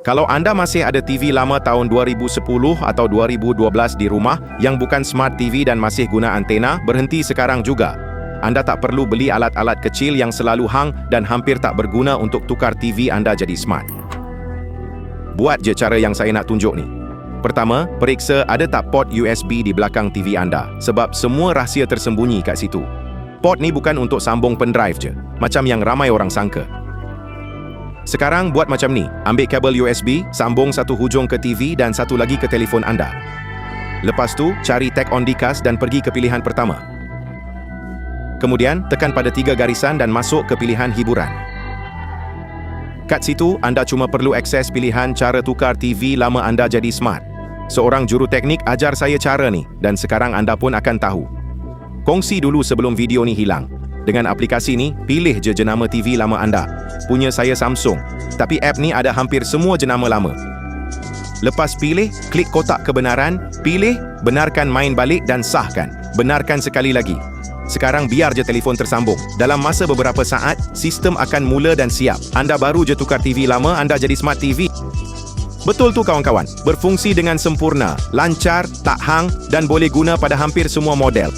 Kalau anda masih ada TV lama tahun 2010 atau 2012 di rumah yang bukan Smart TV dan masih guna antena, berhenti sekarang juga. Anda tak perlu beli alat-alat kecil yang selalu hang dan hampir tak berguna untuk tukar TV anda jadi smart. Buat je cara yang saya nak tunjuk ni. Pertama, periksa ada tak port USB di belakang TV anda, sebab semua rahsia tersembunyi kat situ. Port ni bukan untuk sambung pendrive je, macam yang ramai orang sangka. Sekarang buat macam ni, ambil kabel USB, sambung satu hujung ke TV dan satu lagi ke telefon anda. Lepas tu, cari tag on dikas dan pergi ke pilihan pertama. Kemudian, tekan pada 3 garisan dan masuk ke pilihan hiburan. Kat situ, anda cuma perlu akses pilihan cara tukar TV lama anda jadi smart. Seorang juruteknik ajar saya cara ni dan sekarang anda pun akan tahu. Kongsi dulu sebelum video ni hilang. Dengan aplikasi ni, pilih je jenama TV lama anda. Punya saya Samsung, tapi app ni ada hampir semua jenama lama. Lepas pilih, klik kotak kebenaran, pilih, benarkan main balik dan sahkan. Benarkan sekali lagi. Sekarang biar je telefon tersambung. Dalam masa beberapa saat, sistem akan mula dan siap. Anda baru je tukar TV lama, anda jadi Smart TV. Betul tu kawan-kawan, berfungsi dengan sempurna, lancar, tak hang dan boleh guna pada hampir semua model.